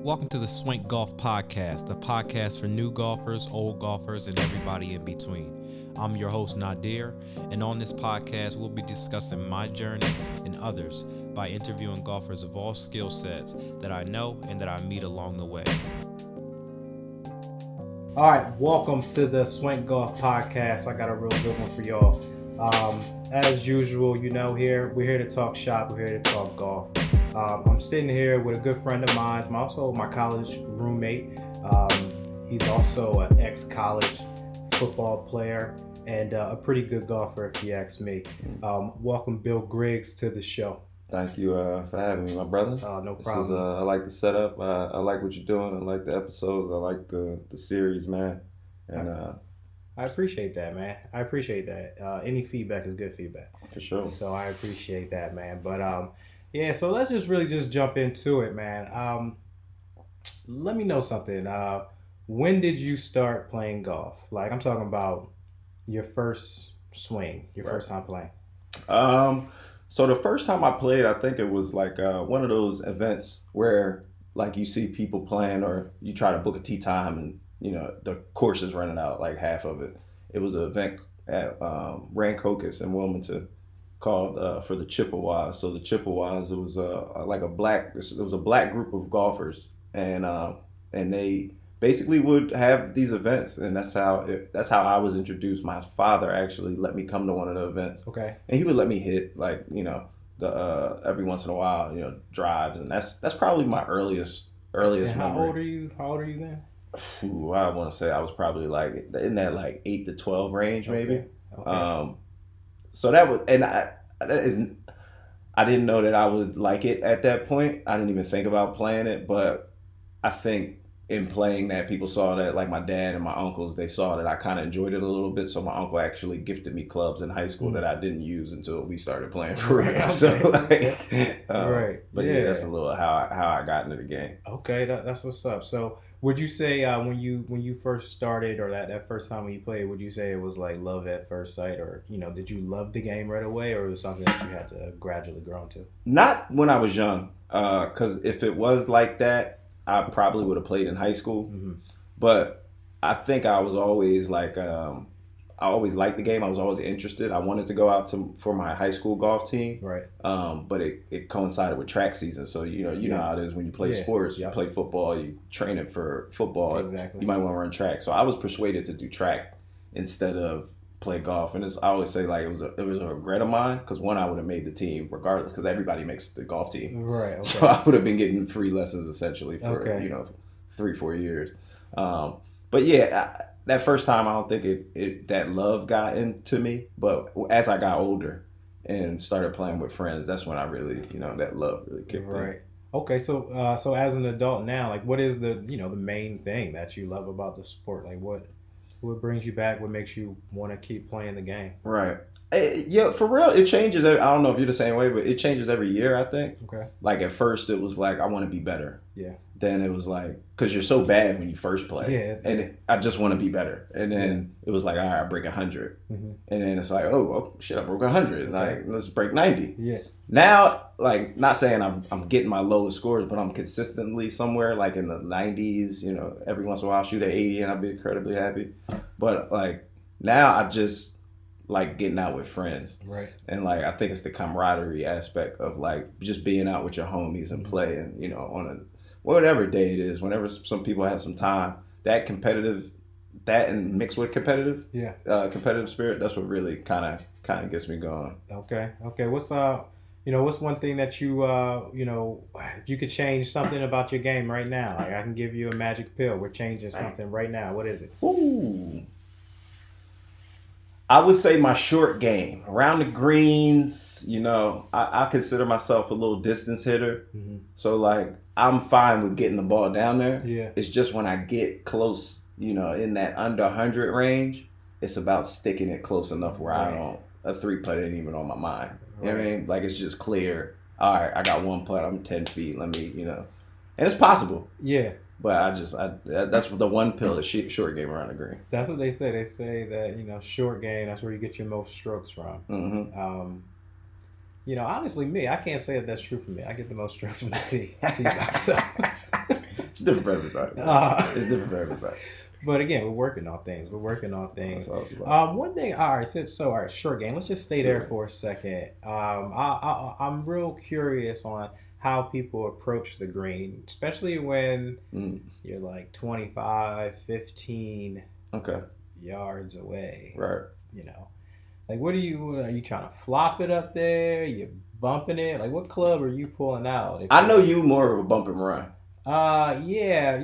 Welcome to the Swank Golf Podcast, the podcast for new golfers, old golfers, and everybody in between. I'm your host, Nadir, and on this podcast, we'll be discussing my journey and others by interviewing golfers of all skill sets that I know and that I meet along the way. All right, welcome to the Swank Golf Podcast. I got a real good one for y'all. As usual, we're here to talk shop, we're here to talk golf. I'm sitting here with a good friend of mine, also my college roommate. He's also an ex-college football player and a pretty good golfer, if you ask me. Welcome, Bill Griggs, to the show. Thank you for having me, my brother. No problem. I like the setup. I like what you're doing. I like the episodes. I like the series, man. And I appreciate that, man. I appreciate that. Any feedback is good feedback. For sure. So I appreciate that, man. But yeah, so let's just jump into it, man. Let me know something. When did you start playing golf? Like, I'm talking about your first swing, your first time playing. So the first time I played, I think it was like one of those events where like you see people playing or you try to book a tee time and the course is running out, like half of it. It was an event at Rancocas in Wilmington called for the Chippewas. So the Chippewas, it was a black group of golfers, and they basically would have these events, and that's how I was introduced. My father actually let me come to one of the events. Okay. And he would let me hit the every once in a while, drives, and that's probably my earliest memory. How old are you then? Ooh, I want to say I was probably like in that like 8 to 12 range, maybe. Okay. So that was, and I didn't know that I would like it at that point. I didn't even think about playing it, but I think in playing that, people saw that, like my dad and my uncles, they saw that I kind of enjoyed it a little bit. So my uncle actually gifted me clubs in high school that I didn't use until we started playing for real. Okay. So Right. But yeah, that's a little how I got into the game. Okay, that's what's up. So would you say when you first started, or that first time when you played, would you say it was like love at first sight, or did you love the game right away, or was it something that you had to gradually grow into? Not when I was young, because if it was like that, I probably would have played in high school. Mm-hmm. But I think I was always like, I always liked the game. I was always interested. I wanted to go out for my high school golf team. Right. But it coincided with track season. So, you know how it is when you play sports. You play football, you train it for football. Exactly. You might want to run track. So I was persuaded to do track instead of play golf. And I always say like it was a regret of mine, because I would have made the team regardless, because everybody makes the golf team. Right. Okay. So I would have been getting free lessons essentially for 3-4 years. But yeah, that first time I don't think it that love got into me. But as I got older and started playing with friends, that's when I really that love really kicked in. Right. Okay. So so as an adult now, like, what is the the main thing that you love about the sport? Like what brings you back? What makes you want to keep playing the game? Right. Yeah, for real, it changes. I don't know if you're the same way, but it changes every year, I think. Okay. Like at first, it was like, I want to be better. Yeah. Then it was like, because you're so bad when you first play. Yeah. And I just want to be better. And then it was like, all right, I break 100. Mm-hmm. And then it's like, oh shit, I broke 100. Like, let's break 90. Yeah. Now, like, not saying I'm getting my lowest scores, but I'm consistently somewhere like in the 90s. Every once in a while I'll shoot at 80 and I'll be incredibly happy. But like now I just like getting out with friends. Right. And like I think it's the camaraderie aspect of like just being out with your homies and playing, on whatever day it is, whenever some people have some time, that and mixed with competitive spirit, that's what really kind of gets me going. Okay. What's one thing that you, if you could change something about your game right now, like I can give you a magic pill, we're changing something right now. What is it? Ooh. I would say my short game. Around the greens, I consider myself a little distance hitter. Mm-hmm. So like I'm fine with getting the ball down there. Yeah. It's just when I get close, in that under 100 range, it's about sticking it close enough where a 3-putt ain't even on my mind. You know what I mean? Like it's just clear. All right, I got 1 putt. I'm 10 feet. Let me, and it's possible. Yeah. But that's the one pill, the short game around the green. That's what they say. They say that, short game, that's where you get your most strokes from. Mm-hmm. Honestly, I can't say that that's true for me. I get the most strokes from the tee box. It's different for everybody. It's different for everybody. But again, we're working on things. That's all it's about. One thing, all right, all right, short game. Let's just stay there for a second. I'm real curious on how people approach the green, especially when you're like 25, 15 yards away. Right. You know, like are you trying to flop it up there? You bumping it? Like what club are you pulling out? I know you more of a bump and run. Yeah,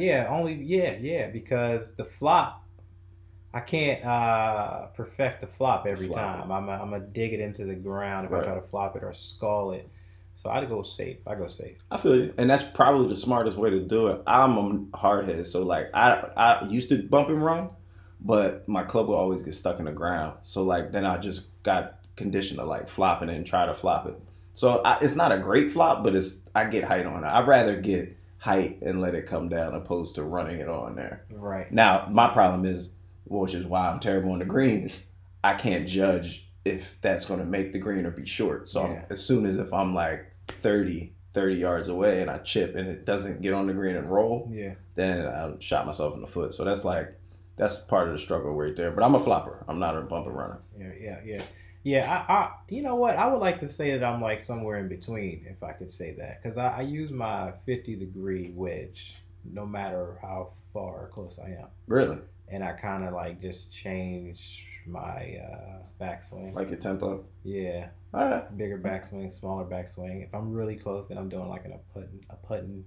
because the flop, I can't perfect the flop every time. I'm gonna dig it into the ground if I try to flop it or skull it. So I go safe. I feel you, and that's probably the smartest way to do it. I'm a hardhead, so like I used to bump and run, but my club would always get stuck in the ground. So like then I just got conditioned to like flopping it and try to flop it. So it's not a great flop, but I get height on it. I'd rather get height and let it come down opposed to running it on there. Right. Now, my problem is, which is why I'm terrible on the greens, I can't judge if that's going to make the green or be short. So as soon as if I'm like 30 yards away and I chip and it doesn't get on the green and roll, then I shot myself in the foot. So that's part of the struggle right there. But I'm a flopper. I'm not a bumper runner. Yeah, I you know what? I would like to say that I'm like somewhere in between, if I could say that, because I use my 50-degree wedge, no matter how far or close I am. Really? And I kind of like just change my backswing. Like your tempo? Yeah. Bigger backswing, smaller backswing. If I'm really close, then I'm doing like a putting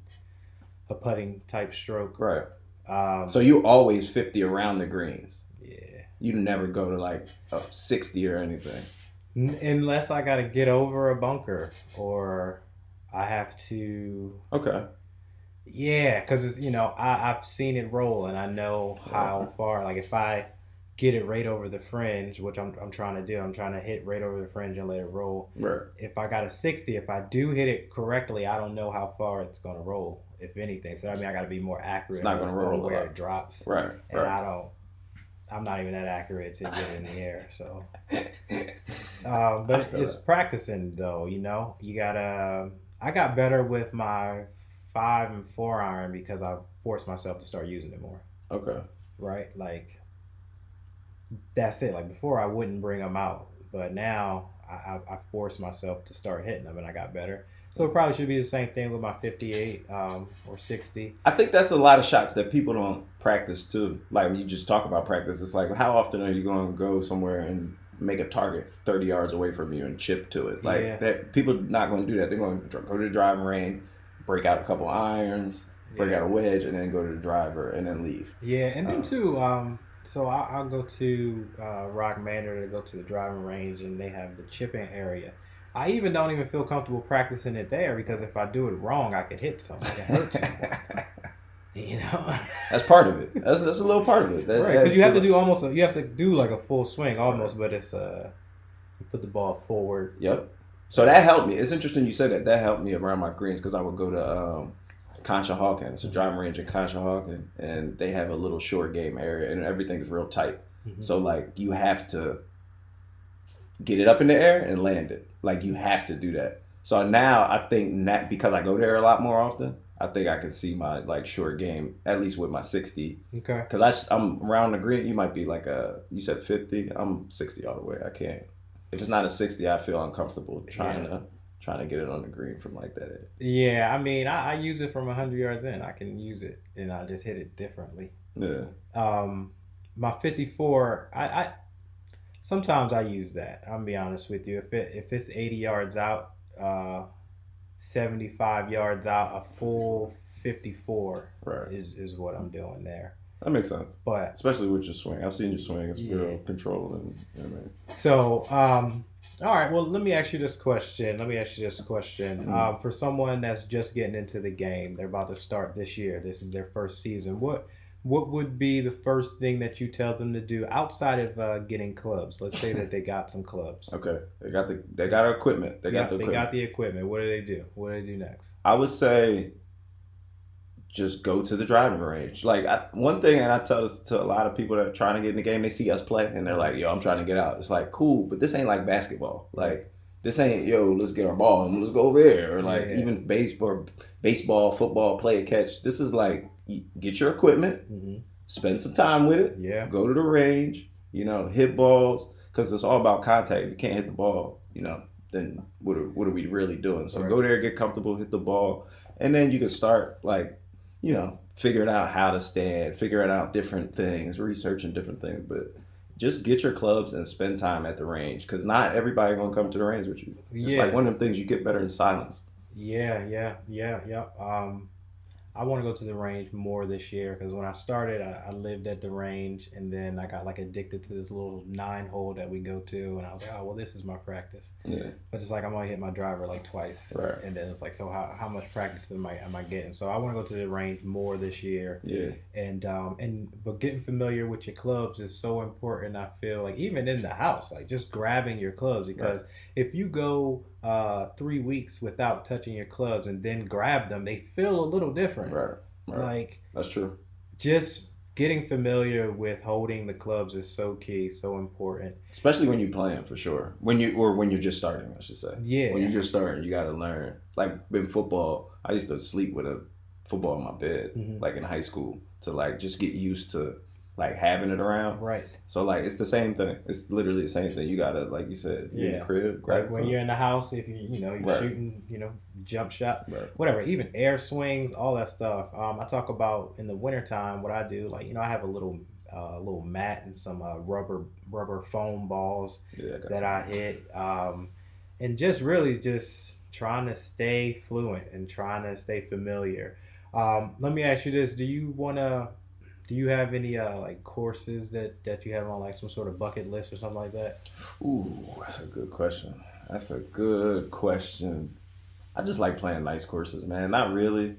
type stroke. Right. So you always 50 around the greens. Yeah. You never go to like a 60 or anything. Unless I got to get over a bunker or I have to. Okay. Yeah, because it's I've seen it roll and I know how far. Like if I get it right over the fringe, which I'm trying to do, I'm trying to hit right over the fringe and let it roll. Right. If I got a 60, if I do hit it correctly, I don't know how far it's gonna roll, if anything. So I mean, I got to be more accurate. It's not gonna roll where it drops. Right. And I'm not even that accurate to get it in the air. So, but it's practicing though. You gotta. I got better with my 5 and 4 iron because I forced myself to start using it more. Okay. Right, like that's it. Like before, I wouldn't bring them out, but now I forced myself to start hitting them, and I got better. So it probably should be the same thing with my 58 or 60. I think that's a lot of shots that people don't practice too. Like when you just talk about practice, it's like how often are you going to go somewhere and make a target 30 yards away from you and chip to it? Like that, people not going to do that. They're going to go to the driving range, break out a couple irons, break out a wedge, and then go to the driver and then leave. Yeah, and then too, so I'll go to Rock Manor to go to the driving range, and they have the chipping area. I even don't even feel comfortable practicing it there because if I do it wrong, I could hit someone. I could hurt someone. That's part of it. That's a little part of it. Right, because you have to do like a full swing almost, but it's you put the ball forward. Yep. So that helped me. It's interesting you said that. That helped me around my greens because I would go to Conshohocken. It's a driving range in Conshohocken, and they have a little short game area, and everything's real tight. Mm-hmm. So like you have to get it up in the air and land it. Like you have to do that. So now I think that because I go there a lot more often, I think I can see my like short game at least with my 60. Okay. Because I'm around the green. You might be like you said 50. I'm 60 all the way. I can't. If it's not a 60, I feel uncomfortable trying to get it on the green from like that. Yeah, I mean, I use it from 100 yards in. I can use it and I just hit it differently. Yeah. My 54, I sometimes I use that. I'm gonna be honest with you. If it's 80 yards out, 75 yards out, a full 54 is what I'm doing there. That makes sense. But especially with your swing. I've seen your swing. It's real controlled. And, So, all right. Well, let me ask you this question. Mm-hmm. For someone that's just getting into the game, they're about to start this year. This is their first season. What would be the first thing that you tell them to do outside of getting clubs? Let's say that they got some clubs. Okay. They got equipment. They got the equipment. What do they do? What do they do next? I would say just go to the driving range. Like one thing, and I tell this to a lot of people that are trying to get in the game, they see us play and they're like, yo, I'm trying to get out. It's like, cool, but this ain't like basketball. Like This ain't, yo, let's get our ball and let's go over there. Or like even baseball, football, play a catch. This is like, get your equipment, spend some time with it, go to the range, you know, hit balls, because it's all about contact. If you can't hit the ball, you know, then what are we really doing? So go there, get comfortable, hit the ball, and then you can start, like, you know, figuring out how to stand, figuring out different things, researching different things. But just get your clubs and spend time at the range, because not everybody going to come to the range with you. It's like one of them things you get better in silence. Yeah. I want to go to the range more this year, because when I started, I lived at the range, and then I got like addicted to this little 9-hole that we go to, and I was like, oh, well, this is my practice. Yeah. But it's like I'm only hit my driver like twice, right? And then it's like, so how much practice am I getting? So I want to go to the range more this year. Yeah. But getting familiar with your clubs is so important. I feel like even in the house, like just grabbing your clubs, because if you go 3 weeks without touching your clubs and then grab them, they feel a little different. Right. Like, that's true. Just getting familiar with holding the clubs is so key, so important. Especially when you're playing, for sure. When you're just starting, I should say. Yeah. When you're just starting, you got to learn. Like in football, I used to sleep with a football in my bed, like in high school, to like just get used to like having it around. Right. So like it's the same thing. It's literally the same thing. You gotta, like you said, you're in the crib, grab like when you're in the house, if you're shooting, jump shots, whatever, even air swings, all that stuff. I talk about in the wintertime what I do, like, I have a little mat and some rubber foam balls that I hit. And just really just trying to stay fluent and trying to stay familiar. Let me ask you this, do you have any like courses that you have on like some sort of bucket list or something like that? Ooh, that's a good question. I just like playing nice courses, man. Not really.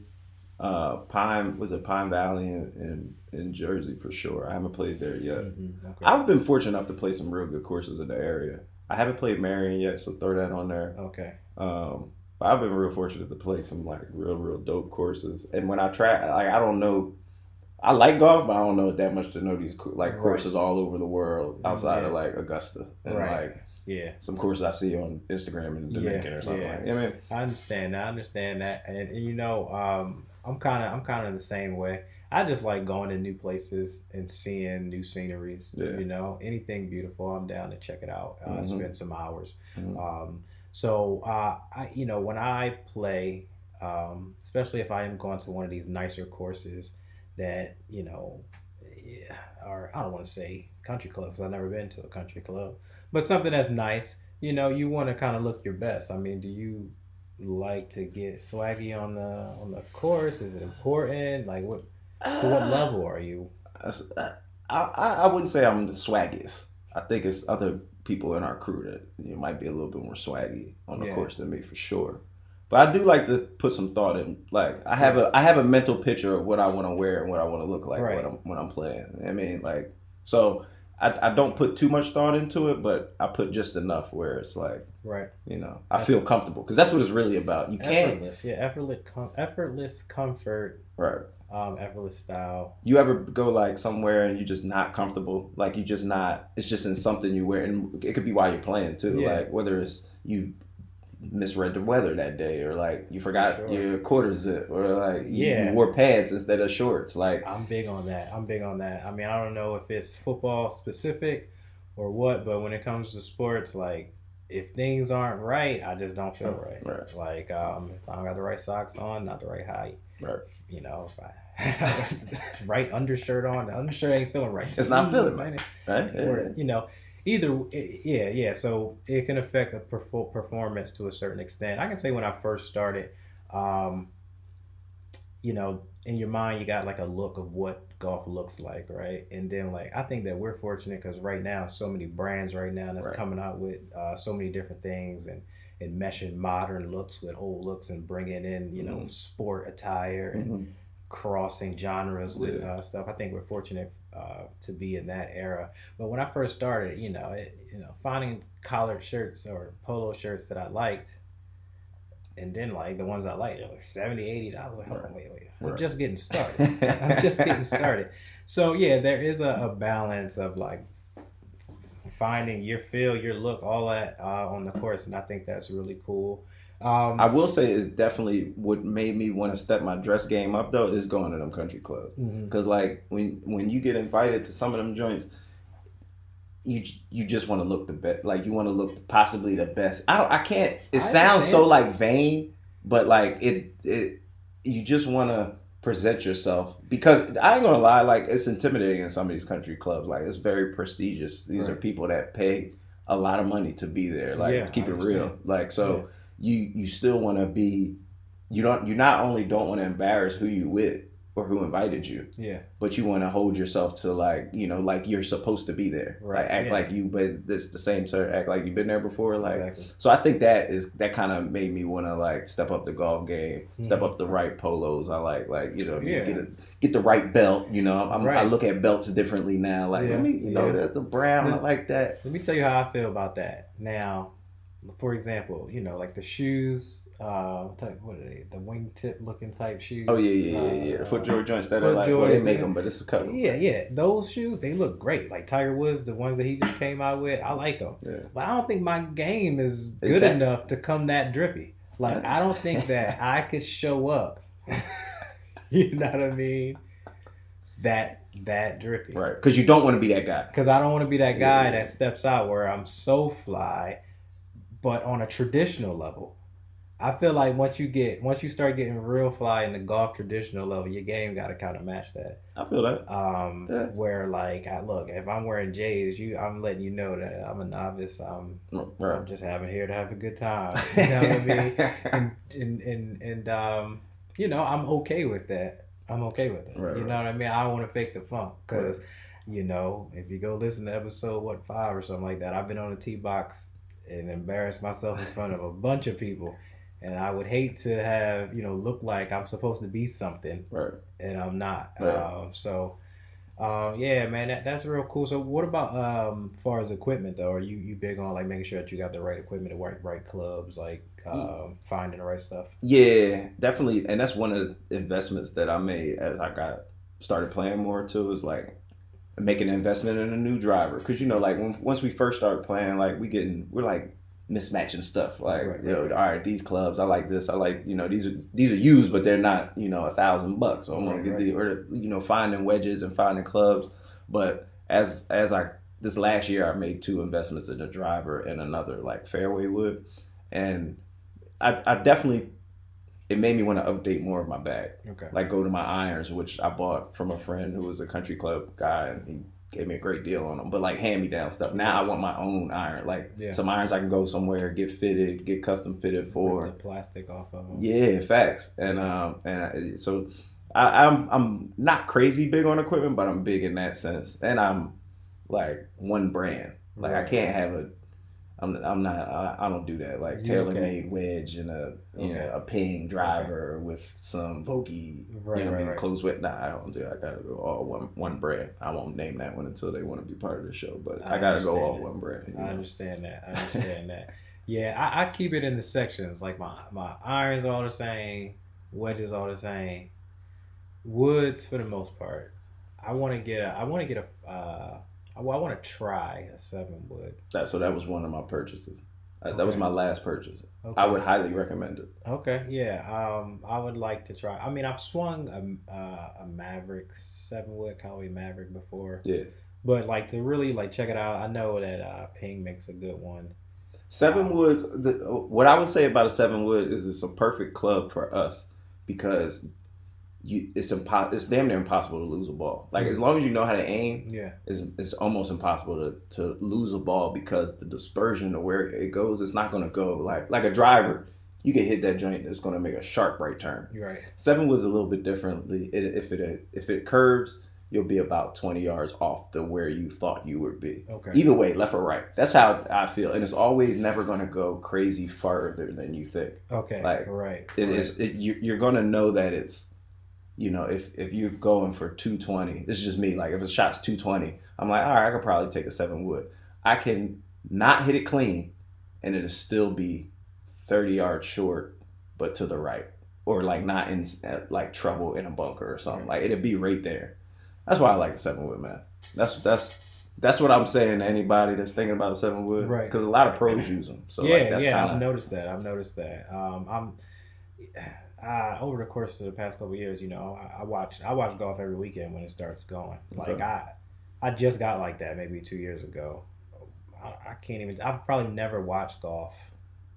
Pine Valley in Jersey for sure. I haven't played there yet. Okay. I've been fortunate enough to play some real good courses in the area. I haven't played Marion yet, so throw that on there. Okay. But I've been real fortunate to play some like real dope courses. And when I try, like, I don't know. I like golf, but I don't know it that much to know these like courses all over the world outside of like Augusta and like some courses I see on Instagram in the Dominican or something. Like, I mean, I understand that, and I'm kind of the same way. I just like going to new places and seeing new sceneries. Yeah. Anything beautiful, I'm down to check it out. Spend some hours. So I when I play, especially if I am going to one of these nicer courses that, or I don't want to say country club, because I've never been to a country club, but something that's nice, you want to kind of look your best. I mean, do you like to get swaggy on the course? Is it important? Like, to what level are you? I wouldn't say I'm the swaggiest. I think it's other people in our crew that might be a little bit more swaggy on the course than me, for sure. But I do like to put some thought in. Like, I have a mental picture of what I want to wear and what I want to look like when I'm playing. I mean, like, so I don't put too much thought into it, but I put just enough where it's like, I feel comfortable, because that's what it's really about. You can't effortless comfort, right? Effortless style. You ever go like somewhere and you're just not comfortable? Like, you just not. It's just in something you wear, and it could be while you're playing too. Yeah. Like, whether it's you misread the weather that day, or like you forgot your quarter zip, or like you wore pants instead of shorts. Like, I'm big on that. I mean, I don't know if it's football specific or what, but when it comes to sports, like, if things aren't right, I just don't feel right. Right. Like, if I don't got the right socks on, not the right height. Right. If I have right undershirt on, the undershirt ain't feeling right. It's not feeling right. Right. Or, so it can affect a performance to a certain extent. I can say when I first started, in your mind you got like a look of what golf looks like, right? And then, like, I think that we're fortunate because right now so many brands that's coming out with so many different things and meshing modern looks with old looks and bringing in sport attire and crossing genres with stuff. I think we're fortunate to be in that era. But when I first started, finding collared shirts or polo shirts that I liked, and then like the ones I liked, they're like $70, $80. Like, hold on, wait. I'm just getting started. So yeah, there is a balance of like finding your feel, your look, all that on the course, and I think that's really cool. I will say it's definitely what made me want to step my dress game up though is going to them country clubs because like when you get invited to some of them joints, you just want to look the best. Like you want to look possibly the best. I can't. It sounds so like vain, but like it you just want to present yourself because I ain't gonna lie, like it's intimidating in some of these country clubs. Like it's very prestigious. These are people that pay a lot of money to be there. Like keep it real. Like so you still want to be. You not only don't want to embarrass who you with or who invited you. Yeah. But you want to hold yourself to like, like you're supposed to be there. Right. Like act like you, but it's the same term, act like you've been there before. Like, exactly. So I think that kind of made me want to like step up the golf game, step up the right polos. I like, get the right belt. I look at belts differently now. Like, let me, that's a brown. I like that. Let me tell you how I feel about that. Now, for example, like the shoes, what are they? The wingtip looking type shoes. Oh yeah. The foot George joints that are like, well, they make them, but it's a cut. Yeah. Those shoes, they look great. Like Tiger Woods, the ones that he just came out with, I like them. Yeah. But I don't think my game is good enough to come that drippy. Like I don't think that I could show up. You know what I mean? That drippy. Right. Because you don't want to be that guy. Because I don't want to be that guy that steps out where I'm so fly, but on a traditional level. I feel like once you start getting real fly in the golf traditional level, your game got to kind of match that. I feel that. Where like, look, if I'm wearing J's, I'm letting you know that I'm a novice. I'm just here to have a good time. You know what I mean? And I'm okay with that. I'm okay with it. Right, you know what I mean? I don't want to fake the funk because, if you go listen to episode 5 or something like that, I've been on a tee box and embarrassed myself in front of a bunch of people. And I would hate to have, look like I'm supposed to be something, right? And I'm not. Right. Yeah, man, that's real cool. So what about as far as equipment, though? Are you big on, like, making sure that you got the right equipment, the right clubs, like finding the right stuff? Yeah, definitely. And that's one of the investments that I made as I started playing more, too, is, like, making an investment in a new driver. Because, like, once we first started playing, like, we're, like, mismatching stuff like all right, these clubs I like this, I like these are used but they're not $1,000, so I'm gonna get finding wedges and finding clubs. But as I this last year I made 2 investments in a driver and another like fairway wood, and I definitely, it made me want to update more of my bag. Like go to my irons, which I bought from a friend who was a country club guy, and he gave me a great deal on them, but like hand-me-down stuff. Now I want my own iron, like some irons I can go somewhere, get fitted, get custom fitted for. Rip the plastic off of them. Yeah, facts. So I'm not crazy big on equipment, but I'm big in that sense, and I'm like one brand. Like I can't have I'm not. I don't do that. Like tailor-made wedge and a ping driver with some Vokey, closed with. Nah, I don't do that. I gotta go all one brand. I won't name that one until they want to be part of the show. But I gotta go all one brand. I understand that. Yeah, I keep it in the sections. Like my irons all the same, wedges all the same, woods for the most part. I want to try a 7-wood. That was one of my purchases. That was my last purchase. I would highly recommend it. Okay, yeah. I would like to try. I mean, I've swung a Maverick 7-wood, Callaway Maverick before. Yeah. But like to really like check it out, I know that Ping makes a good one. 7-woods. What I would say about a 7-wood is it's a perfect club for us because it's damn near impossible to lose a ball. Like as long as you know how to aim, it's almost impossible to lose a ball because the dispersion of where it goes, it's not going to go like a driver. You can hit that joint, it's going to make a sharp right turn. Right. 7 was a little bit differently. If it curves, you'll be about 20 yards off the where you thought you would be. Okay. Either way, left or right. That's how I feel, and it's always never going to go crazy farther than you think. Okay. Like right. You're going to know that it's. If you're going for 220, this is just me. Like if a shot's 220, I'm like, all right, I could probably take a 7-wood. I can not hit it clean, and it'll still be 30 yards short, but to the right, or like not in like trouble in a bunker or something. Like it'll be right there. That's why I like a 7-wood, man. That's That's what I'm saying to anybody that's thinking about a 7-wood. Right. Because a lot of pros use them. So that's yeah. kind I've of... noticed that. Over the course of the past couple of years, I watch golf every weekend when it starts going. Okay. Like I just got like that maybe 2 years ago. I can't even. I've probably never watched golf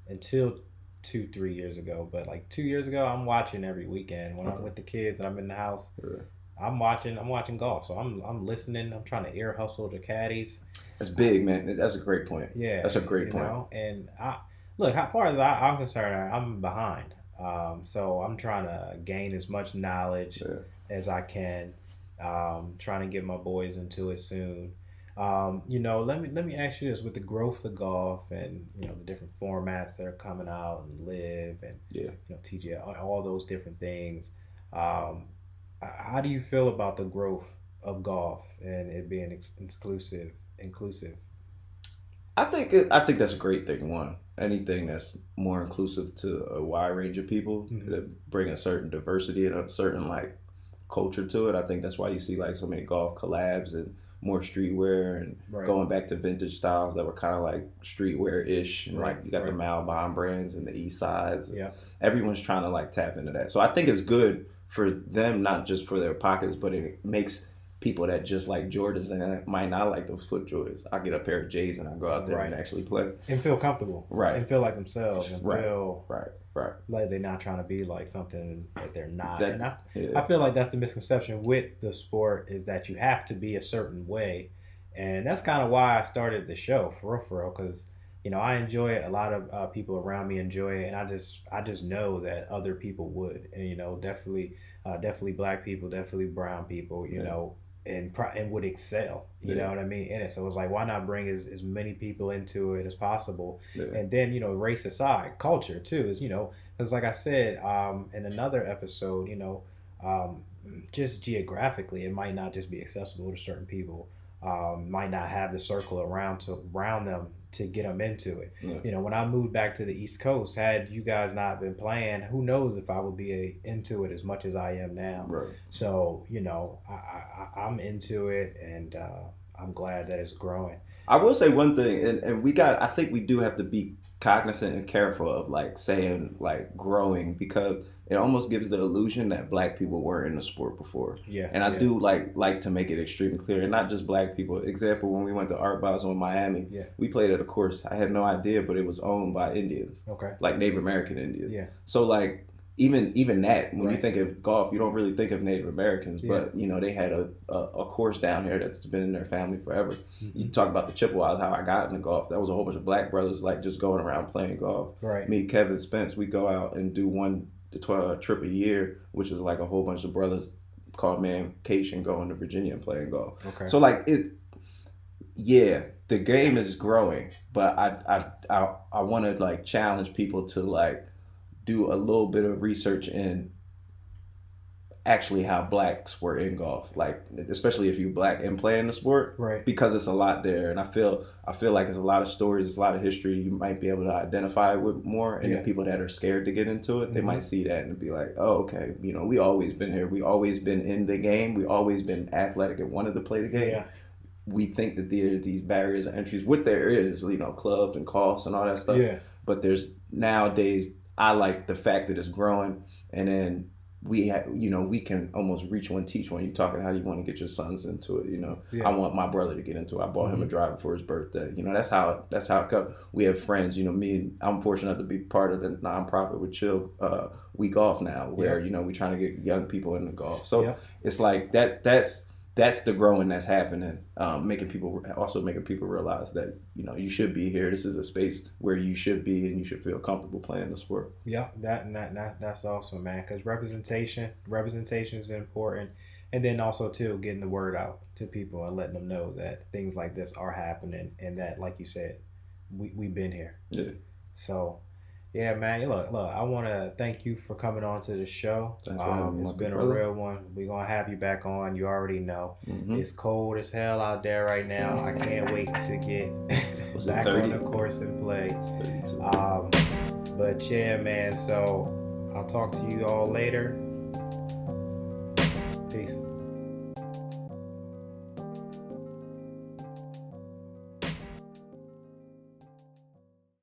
until 2-3 years ago. But like 2 years ago, I'm watching every weekend when I'm with the kids and I'm in the house. Yeah. I'm watching golf, so I'm listening. I'm trying to ear hustle the caddies. That's big, man. That's a great point. Yeah, that's a great point. And look, as far as I'm concerned, I'm behind. So I'm trying to gain as much knowledge as I can. Trying to get my boys into it soon. Let me ask you this: with the growth of golf and the different formats that are coming out and live and TGI, all those different things. How do you feel about the growth of golf and it being inclusive? I think that's a great thing. One, anything that's more inclusive to a wide range of people that bring a certain diversity and a certain like culture to it. I think that's why you see like so many golf collabs and more streetwear and going back to vintage styles that were kind of like streetwear-ish. And like you got the Malbon brands and the East Sides. Yeah, everyone's trying to like tap into that. So I think it's good for them, not just for their pockets, but it makes people that just like Jordans and might not like those foot joys. I get a pair of J's and I go out there and actually play and feel comfortable, and feel like themselves, and feel like they're not trying to be like something that they're not. I feel like that's the misconception with the sport, is that you have to be a certain way, and that's kind of why I started the show for real, because I enjoy it. A lot of people around me enjoy it, and I just know that other people would, and definitely black people, definitely brown people, and would excel, you know what I mean, in it. So it's like, why not bring as many people into it as possible? And then race aside, culture too is because like I said in another episode, just geographically, it might not just be accessible to certain people. Might not have the circle around them to get them into it. When I moved back to the East Coast, had you guys not been playing, who knows if I would be into it as much as I am now. So I'm into it, and I'm glad that it's growing. I will say one thing, and I think we do have to be cognizant and careful of like saying like growing, because it almost gives the illusion that black people were in the sport before. And I do like to make it extremely clear, and not just black people. Example, when we went to Art Basel in Miami, we played at a course. I had no idea, but it was owned by Indians. Like Native American Indians. So like even that, when you think of golf, you don't really think of Native Americans, but they had a course down here that's been in their family forever. You talk about the Chippewas, how I got into golf. That was a whole bunch of black brothers like just going around playing golf. Me, Kevin, Spence, we go out and do one trip a year, which is like a whole bunch of brothers called Mancation going to Virginia and playing golf. So like the game is growing, but I want to like challenge people to like do a little bit of research in actually how blacks were in golf, like especially if you're black and playing the sport, because it's a lot there, and I feel like it's a lot of stories, it's a lot of history you might be able to identify with more, and the people that are scared to get into it, they might see that and be like, oh, okay, we always been here, we always been in the game, we always been athletic and wanted to play the game. We think that there are these barriers and entries, what there is, clubs and costs and all that stuff, but there's nowadays, I like the fact that it's growing, and then we can almost reach one, teach one. You're talking how you want to get your sons into it. I want my brother to get into it. I bought him a driver for his birthday. That's how it goes. We have friends. I'm fortunate to be part of the nonprofit with Chill We Golf now, where we're trying to get young people into golf. So it's like that's the growing that's happening, making people realize that you should be here. This is a space where you should be, and you should feel comfortable playing the sport. That's awesome, man. Because representation is important, and then also too getting the word out to people and letting them know that things like this are happening, and that, like you said, we've been here. So. Yeah, man. Look, I want to thank you for coming on to the show. It's been a real one. We're going to have you back on. You already know. It's cold as hell out there right now. I can't wait to get back on the course and play. But yeah, man. So I'll talk to you all later. Peace.